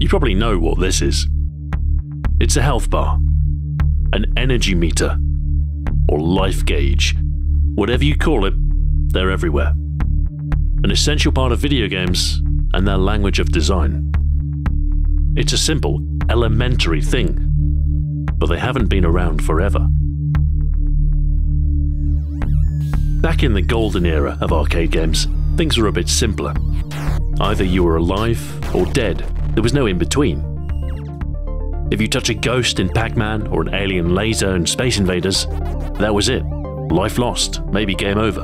You probably know what this is. It's a health bar, an energy meter, or life gauge. Whatever you call it, they're everywhere. An essential part of video games and their language of design. It's a simple, elementary thing, but they haven't been around forever. Back in the golden era of arcade games, things were a bit simpler. Either you were alive or dead. There was no in between. If you touch a ghost in Pac-Man or an alien laser in Space Invaders, that was it. Life lost, maybe game over.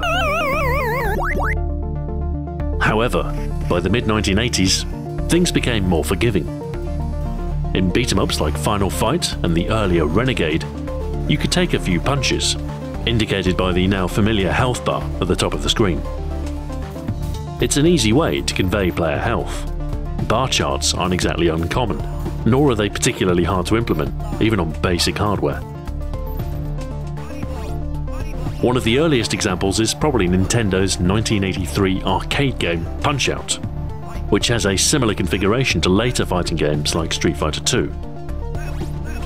However, by the mid-1980s, things became more forgiving. In beat-em-ups like Final Fight and the earlier Renegade, you could take a few punches, indicated by the now familiar health bar at the top of the screen. It's an easy way to convey player health. Bar charts aren't exactly uncommon, nor are they particularly hard to implement, even on basic hardware. One of the earliest examples is probably Nintendo's 1983 arcade game Punch-Out!, which has a similar configuration to later fighting games like Street Fighter II.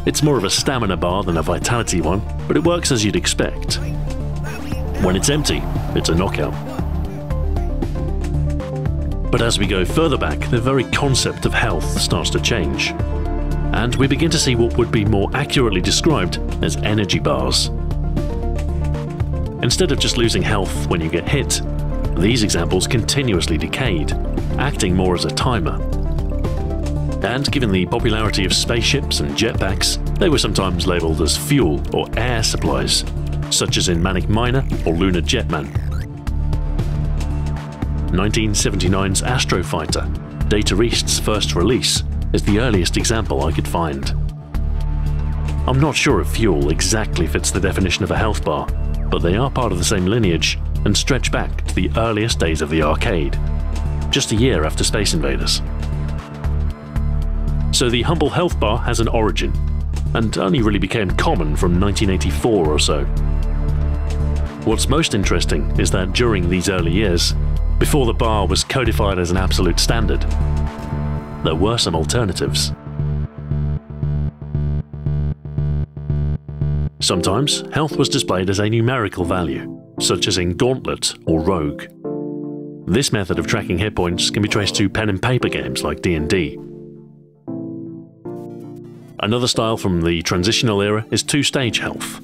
It's more of a stamina bar than a vitality one, but it works as you'd expect. When it's empty, it's a knockout. But as we go further back, the very concept of health starts to change, and we begin to see what would be more accurately described as energy bars. Instead of just losing health when you get hit, these examples continuously decayed, acting more as a timer. And given the popularity of spaceships and jetpacks, they were sometimes labelled as fuel or air supplies, such as in Manic Miner or Lunar Jetman. 1979's Astro Fighter, Data East's first release, is the earliest example I could find. I'm not sure if fuel exactly fits the definition of a health bar, but they are part of the same lineage and stretch back to the earliest days of the arcade, just a year after Space Invaders. So the humble health bar has an origin, and only really became common from 1984 or so. What's most interesting is that during these early years, before the bar was codified as an absolute standard, there were some alternatives. Sometimes, health was displayed as a numerical value, such as in Gauntlet or Rogue. This method of tracking hit points can be traced to pen and paper games like D&D. Another style from the transitional era is two-stage health,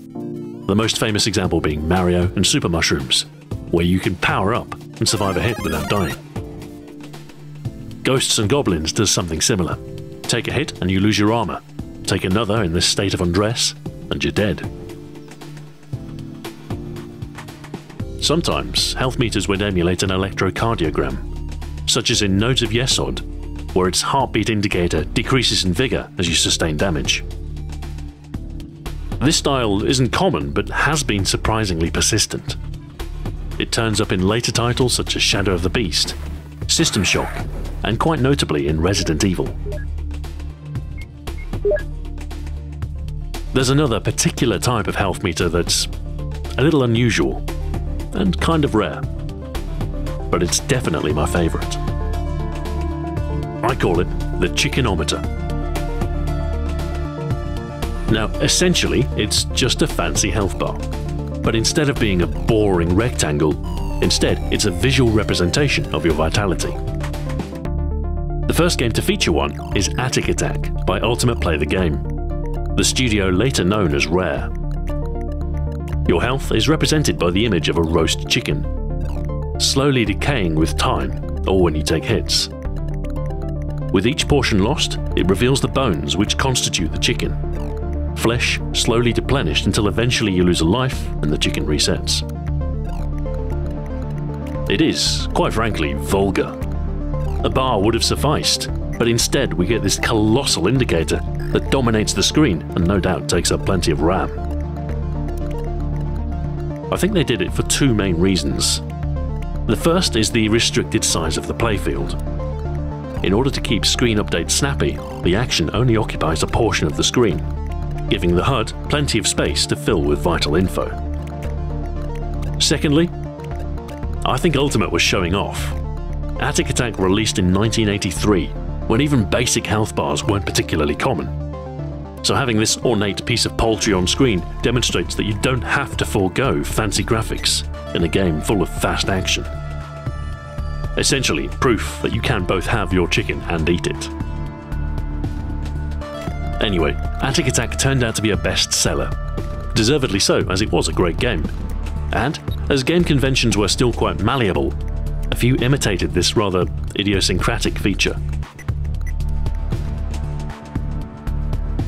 the most famous example being Mario and Super Mushrooms, where you can power up and survive a hit without dying. Ghosts and Goblins does something similar. Take a hit and you lose your armor. Take another in this state of undress, and you're dead. Sometimes, health meters would emulate an electrocardiogram, such as in Nodes of Yesod, where its heartbeat indicator decreases in vigor as you sustain damage. This style isn't common, but has been surprisingly persistent. It turns up in later titles such as Shadow of the Beast, System Shock, and quite notably in Resident Evil. There's another particular type of health meter that's a little unusual and kind of rare, but it's definitely my favourite. I call it the Chickenometer. Now, essentially, it's just a fancy health bar, but instead of being a boring rectangle, instead it's a visual representation of your vitality. The first game to feature one is Attic Attack by Ultimate Play the Game, the studio later known as Rare. Your health is represented by the image of a roast chicken, slowly decaying with time or when you take hits. With each portion lost, it reveals the bones which constitute the chicken. Flesh slowly replenished until eventually you lose a life and the chicken resets. It is, quite frankly, vulgar. A bar would have sufficed, but instead we get this colossal indicator that dominates the screen and no doubt takes up plenty of RAM. I think they did it for two main reasons. The first is the restricted size of the playfield. In order to keep screen updates snappy, the action only occupies a portion of the screen, giving the HUD plenty of space to fill with vital info. Secondly, I think Ultimate was showing off. Attic Attack released in 1983, when even basic health bars weren't particularly common. So having this ornate piece of poultry on screen demonstrates that you don't have to forego fancy graphics in a game full of fast action. Essentially, proof that you can both have your chicken and eat it. Anyway, Attic Attack turned out to be a bestseller. Deservedly so, as it was a great game. And, as game conventions were still quite malleable, a few imitated this rather idiosyncratic feature.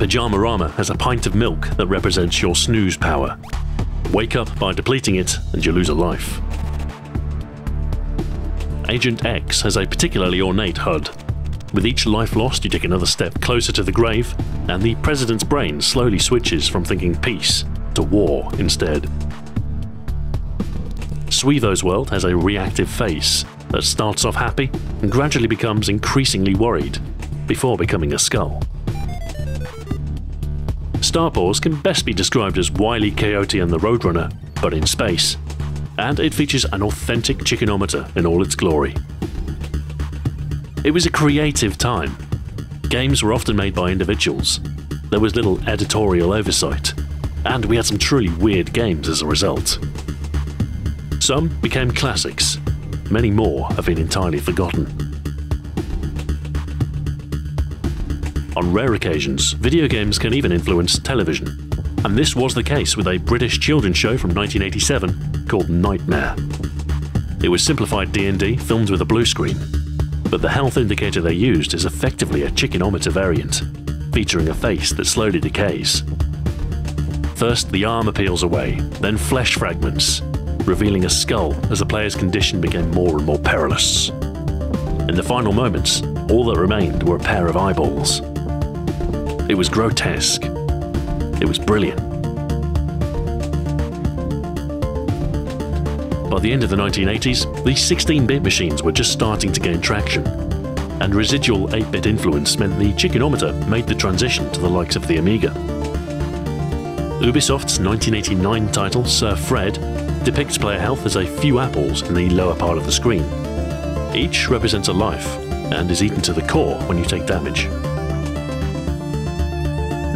Pyjamarama has a pint of milk that represents your snooze power. Wake up by depleting it and you lose a life. Agent X has a particularly ornate HUD. With each life lost, you take another step closer to the grave, and the President's brain slowly switches from thinking peace to war instead. Suivo's world has a reactive face that starts off happy and gradually becomes increasingly worried, before becoming a skull. Starpause can best be described as Wile E. Coyote and the Roadrunner, but in space, and it features an authentic chickenometer in all its glory. It was a creative time. Games were often made by individuals. There was little editorial oversight, and we had some truly weird games as a result. Some became classics, many more have been entirely forgotten. On rare occasions, video games can even influence television, and this was the case with a British children's show from 1987 called Nightmare. It was simplified D&D filmed with a blue screen, but the health indicator they used is effectively a chickenometer variant, featuring a face that slowly decays. First, the armor peels away, then flesh fragments, revealing a skull as the player's condition became more and more perilous. In the final moments, all that remained were a pair of eyeballs. It was grotesque. It was brilliant. By the end of the 1980s, these 16-bit machines were just starting to gain traction, and residual 8-bit influence meant the chickenometer made the transition to the likes of the Amiga. Ubisoft's 1989 title, Sir Fred, depicts player health as a few apples in the lower part of the screen. Each represents a life, and is eaten to the core when you take damage.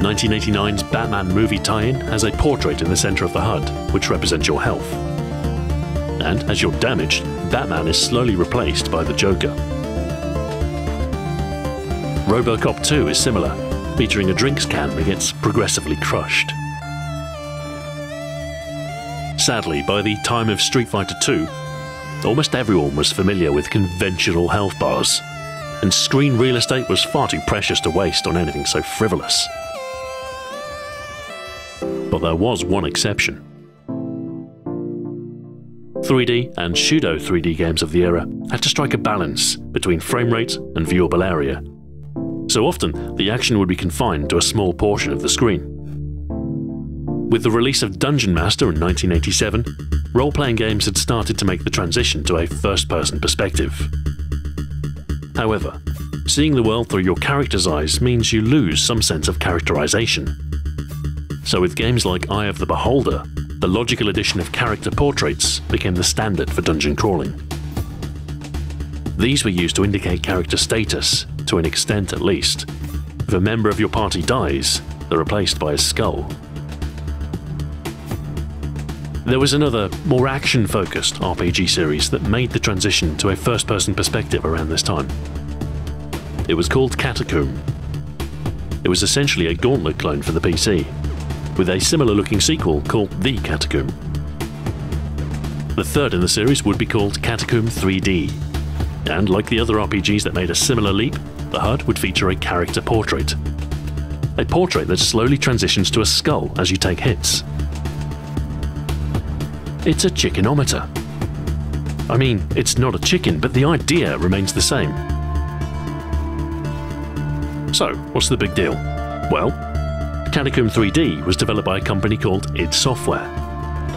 1989's Batman movie tie-in has a portrait in the center of the HUD, which represents your health. And as you're damaged, Batman is slowly replaced by the Joker. RoboCop 2 is similar, featuring a drinks can that gets progressively crushed. Sadly, by the time of Street Fighter 2, almost everyone was familiar with conventional health bars, and screen real estate was far too precious to waste on anything so frivolous. But there was one exception. 3D and pseudo 3D games of the era had to strike a balance between frame rate and viewable area. So often, the action would be confined to a small portion of the screen. With the release of Dungeon Master in 1987, role-playing games had started to make the transition to a first-person perspective. However, seeing the world through your character's eyes means you lose some sense of characterization. So with games like Eye of the Beholder, the logical addition of character portraits became the standard for dungeon crawling. These were used to indicate character status, to an extent at least. If a member of your party dies, they're replaced by a skull. There was another, more action-focused RPG series that made the transition to a first-person perspective around this time. It was called Catacomb. It was essentially a Gauntlet clone for the PC, with a similar-looking sequel called The Catacomb. The third in the series would be called Catacomb 3D, and like the other RPGs that made a similar leap, the HUD would feature a character portrait. A portrait that slowly transitions to a skull as you take hits. It's a chickenometer. I mean, it's not a chicken, but the idea remains the same. So, what's the big deal? Well, Catacomb 3D was developed by a company called id Software.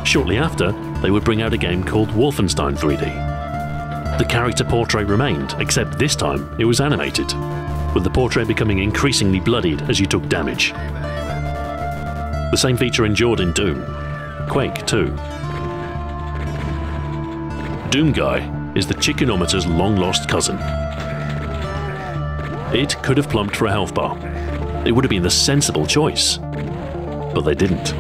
Shortly after, they would bring out a game called Wolfenstein 3D. The character portrait remained, except this time it was animated, with the portrait becoming increasingly bloodied as you took damage. The same feature endured in Doom, Quake 2. Doom Guy is the chickenometer's long-lost cousin. It could have plumped for a health bar. It would have been the sensible choice. But they didn't.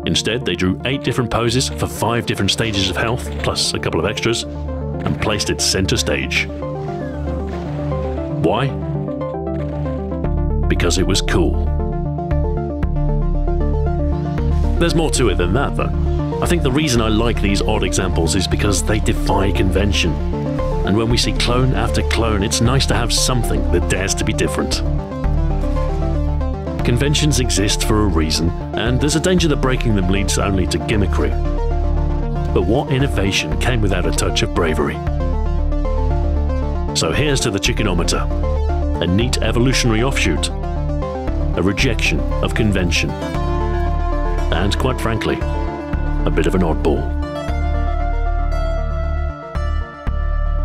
Instead, they drew 8 different poses for 5 different stages of health, plus a couple of extras, and placed it center stage. Why? Because it was cool. There's more to it than that, though. I think the reason I like these odd examples is because they defy convention. And when we see clone after clone, it's nice to have something that dares to be different. Conventions exist for a reason, and there's a danger that breaking them leads only to gimmickry. But what innovation came without a touch of bravery? So here's to the Chickenometer, a neat evolutionary offshoot, a rejection of convention, and quite frankly, a bit of an oddball.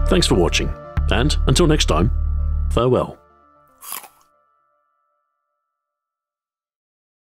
Thanks for watching, and until next time, farewell.